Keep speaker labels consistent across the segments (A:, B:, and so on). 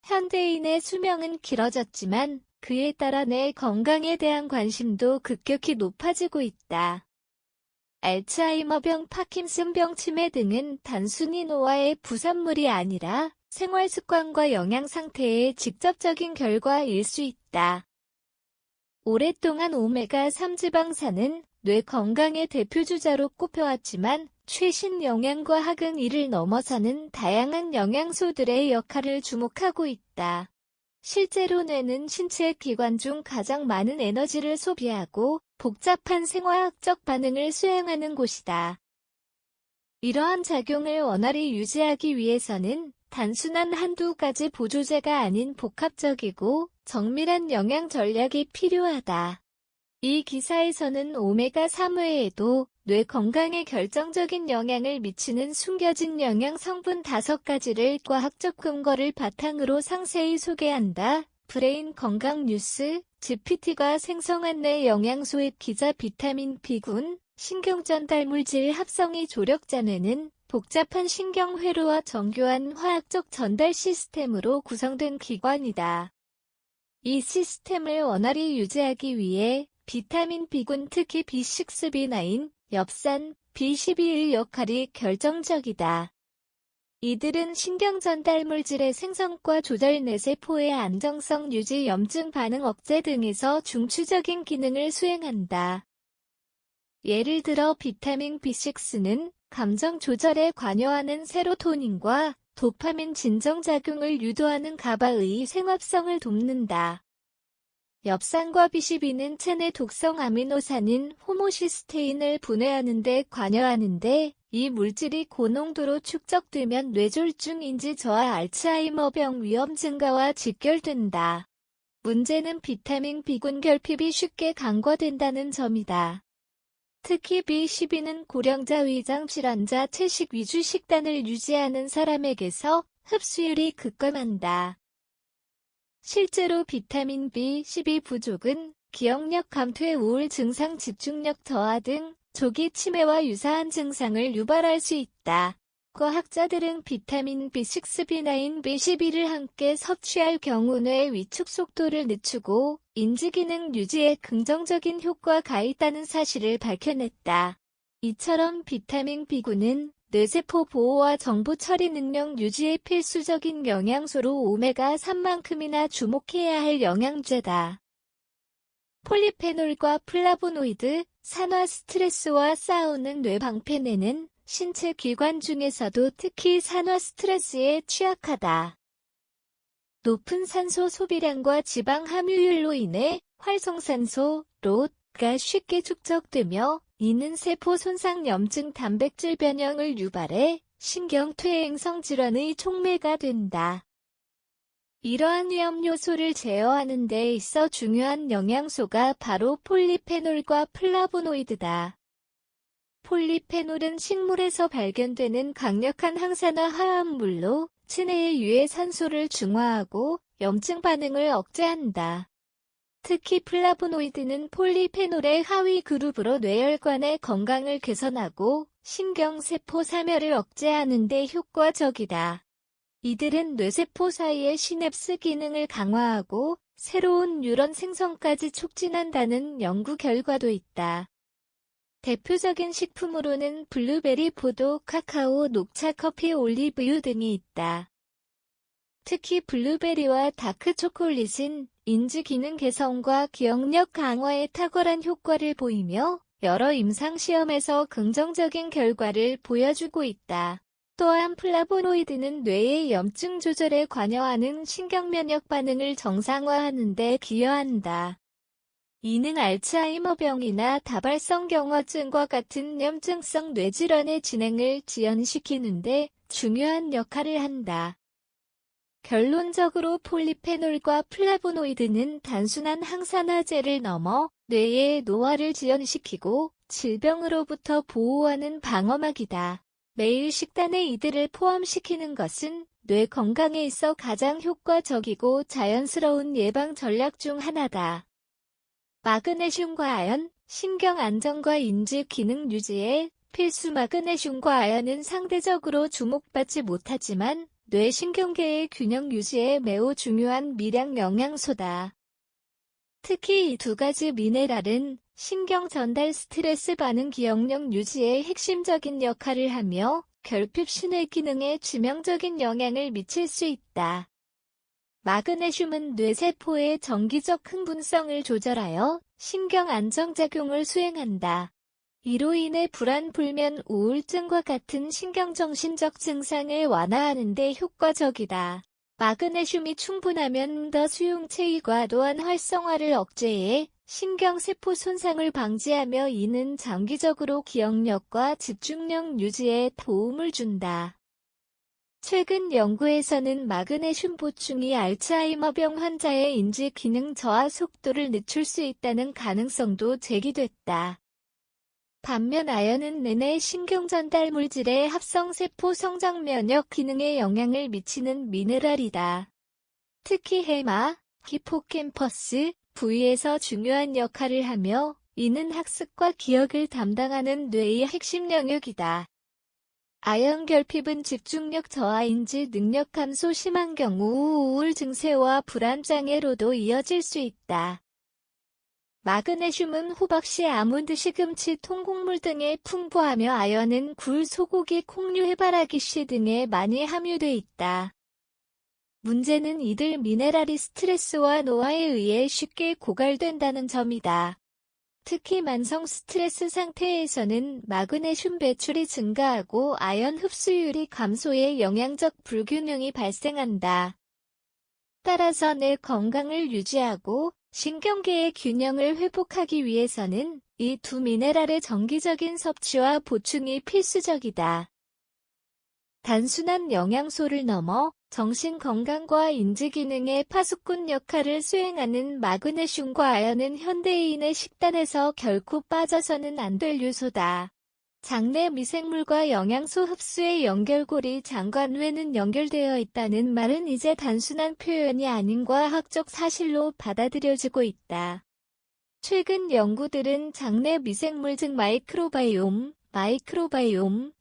A: 현대인의 수명은 길어졌지만 그에 따라 뇌 건강에 대한 관심도 급격히 높아지고 있다. 알츠하이머병, 파킨슨병, 치매 등은 단순히 노화의 부산물이 아니라 생활 습관과 영양 상태의 직접적인 결과일 수 있다. 오랫동안 오메가3 지방산은 뇌 건강의 대표주자로 꼽혀왔지만 최신 영양과학은 이를 넘어서는 다양한 영양소들의 역할을 주목하고 있다. 실제로 뇌는 신체 기관 중 가장 많은 에너지를 소비하고 복잡한 생화학적 반응을 수행하는 곳이다. 이러한 작용을 원활히 유지하기 위해서는 단순한 한두 가지 보조제가 아닌 복합적이고 정밀한 영양 전략이 필요하다. 이 기사에서는 오메가3 외에도 뇌 건강에 결정적인 영향을 미치는 숨겨진 영양 성분 5가지를 과학적 근거를 바탕으로 상세히 소개한다. 브레인 건강 뉴스, GPT가 생성한 뇌 영양소 앱 기자. 비타민 B군, 신경전달물질 합성이 조력자뇌는 복잡한 신경회로와 정교한 화학적 전달 시스템으로 구성된 기관이다. 이 시스템을 원활히 유지하기 위해 비타민 B군, 특히 B6, B9, 엽산, B12의 역할이 결정적이다. 이들은 신경전달물질의 생성과 조절, 뇌세포의 안정성 유지, 염증 반응 억제 등에서 중추적인 기능을 수행한다. 예를 들어 비타민 B6는 감정 조절에 관여하는 세로토닌과 도파민 진정작용을 유도하는 가바의 생합성을 돕는다. 엽산과 B12는 체내 독성 아미노산인 호모시스테인을 분해하는 데 관여하는데 이 물질이 고농도로 축적되면 뇌졸중, 인지 저하, 알츠하이머병 위험 증가와 직결된다. 문제는 비타민 B군 결핍이 쉽게 간과된다는 점이다. 특히 B12는 고령자, 위장질환자, 채식 위주 식단을 유지하는 사람에게서 흡수율이 급감한다. 실제로 비타민 B12 부족은 기억력 감퇴, 우울 증상, 집중력 저하 등 조기 치매와 유사한 증상을 유발할 수 있다. 과학자들은 비타민 B6, B9, B12를 함께 섭취할 경우 뇌 위축 속도를 늦추고 인지기능 유지에 긍정적인 효과가 있다는 사실을 밝혀냈다. 이처럼 비타민 B군은 뇌세포 보호와 정보 처리 능력 유지에 필수적인 영양소로 오메가3만큼이나 주목해야 할 영양제다. 폴리페놀과 플라보노이드, 산화 스트레스와 싸우는 뇌 방패뇌는 신체 기관 중에서도 특히 산화 스트레스에 취약하다. 높은 산소 소비량과 지방 함유율로 인해 활성산소, 롯가 쉽게 축적되며 이는 세포 손상, 염증, 단백질 변형을 유발해 신경퇴행성 질환의 촉매가 된다. 이러한 위험 요소를 제어하는 데 있어 중요한 영양소가 바로 폴리페놀과 플라보노이드다. 폴리페놀은 식물에서 발견되는 강력한 항산화 화합물로 체내의 유해 산소를 중화하고 염증 반응을 억제한다. 특히 플라보노이드는 폴리페놀의 하위 그룹으로 뇌혈관의 건강을 개선하고 신경세포 사멸을 억제하는 데 효과적이다. 이들은 뇌세포 사이의 시냅스 기능을 강화하고 새로운 뉴런 생성까지 촉진한다는 연구 결과도 있다. 대표적인 식품으로는 블루베리, 포도, 카카오, 녹차, 커피, 올리브유 등이 있다. 특히 블루베리와 다크 초콜릿은 인지 기능 개선과 기억력 강화에 탁월한 효과를 보이며 여러 임상시험에서 긍정적인 결과를 보여주고 있다. 또한 플라보노이드는 뇌의 염증 조절에 관여하는 신경면역 반응을 정상화하는 데 기여한다. 이는 알츠하이머병이나 다발성 경화증과 같은 염증성 뇌질환의 진행을 지연시키는 데 중요한 역할을 한다. 결론적으로 폴리페놀과 플라보노이드는 단순한 항산화제를 넘어 뇌의 노화를 지연시키고 질병으로부터 보호하는 방어막이다. 매일 식단에 이들을 포함시키는 것은 뇌 건강에 있어 가장 효과적이고 자연스러운 예방 전략 중 하나다. 마그네슘과 아연, 신경 안정과 인지 기능 유지에 필수. 마그네슘과 아연은 상대적으로 주목받지 못하지만 뇌신경계의 균형 유지에 매우 중요한 미량 영양소다. 특히 이 두 가지 미네랄은 신경 전달 스트레스 반응 기억력 유지에 핵심적인 역할을 하며 결핍 신의 기능에 치명적인 영향을 미칠 수 있다. 마그네슘은 뇌세포의 정기적 흥분성을 조절하여 신경 안정작용을 수행한다. 이로 인해 불안, 불면, 우울증과 같은 신경정신적 증상을 완화하는 데 효과적이다. 마그네슘이 충분하면 더 수용체의 과도한 활성화를 억제해 신경세포 손상을 방지하며 이는 장기적으로 기억력과 집중력 유지에 도움을 준다. 최근 연구에서는 마그네슘 보충이 알츠하이머병 환자의 인지 기능 저하 속도를 늦출 수 있다는 가능성도 제기됐다. 반면 아연은 뇌내 신경전달 물질의 합성세포 성장 면역 기능에 영향을 미치는 미네랄이다. 특히 해마, 히포캠퍼스 부위에서 중요한 역할을 하며 이는 학습과 기억을 담당하는 뇌의 핵심 영역이다. 아연 결핍은 집중력 저하, 인지 능력 감소, 심한 경우 우울 증세와 불안 장애로도 이어질 수 있다. 마그네슘은 호박씨, 아몬드, 시금치, 통곡물 등에 풍부하며 아연은 굴, 소고기, 콩류, 해바라기씨 등에 많이 함유돼 있다. 문제는 이들 미네랄이 스트레스와 노화에 의해 쉽게 고갈된다는 점이다. 특히 만성 스트레스 상태에서는 마그네슘 배출이 증가하고 아연 흡수율이 감소해 영양적 불균형이 발생한다. 따라서 뇌 건강을 유지하고 신경계의 균형을 회복하기 위해서는 이 두 미네랄의 정기적인 섭취와 보충이 필수적이다. 단순한 영양소를 넘어 정신 건강과 인지 기능의 파수꾼 역할을 수행하는 마그네슘과 아연은 현대인의 식단에서 결코 빠져서는 안 될 요소다. 장내 미생물과 영양소 흡수의 연결고리 장관외는 연결되어 있다는 말은 이제 단순한 표현이 아닌 과학적 사실로 받아들여지고 있다. 최근 연구들은 장내 미생물 즉 마이크로바이옴,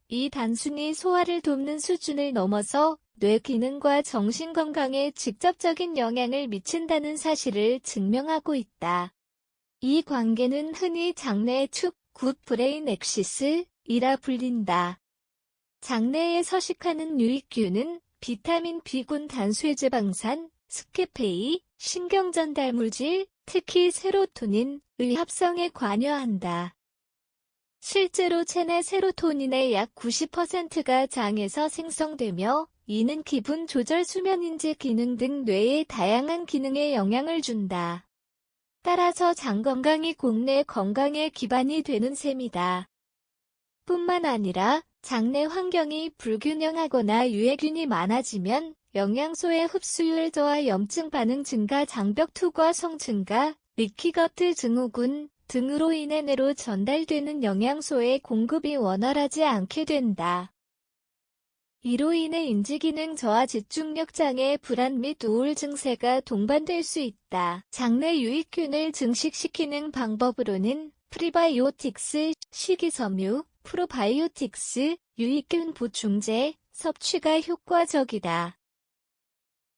A: 이 단순히 소화를 돕는 수준을 넘어서 뇌 기능과 정신 건강에 직접적인 영향을 미친다는 사실을 증명하고 있다. 이 관계는 흔히 장내 축, 굿 브레인 엑시스이라 불린다. 장내에 서식하는 유익균은 비타민 B군, 단수해지방산, 스케페이, 신경전달물질, 특히 세로토닌의 합성에 관여한다. 실제로 체내 세로토닌의 약 90%가 장에서 생성되며 이는 기분 조절, 수면, 인지 기능 등 뇌의 다양한 기능에 영향을 준다. 따라서 장 건강이 공내 건강의 기반이 되는 셈이다. 뿐만 아니라 장내 환경이 불균형하거나 유해균이 많아지면 영양소의 흡수율 저하, 염증 반응 증가, 장벽 투과, 성 증가, 리키거트 증후군 등으로 인해 뇌로 전달되는 영양소의 공급이 원활하지 않게 된다. 이로 인해 인지기능 저하, 집중력 장애, 불안 및 우울 증세가 동반될 수 있다. 장내 유익균을 증식시키는 방법으로는 프리바이오틱스, 식이섬유, 프로바이오틱스, 유익균 보충제 섭취가 효과적이다.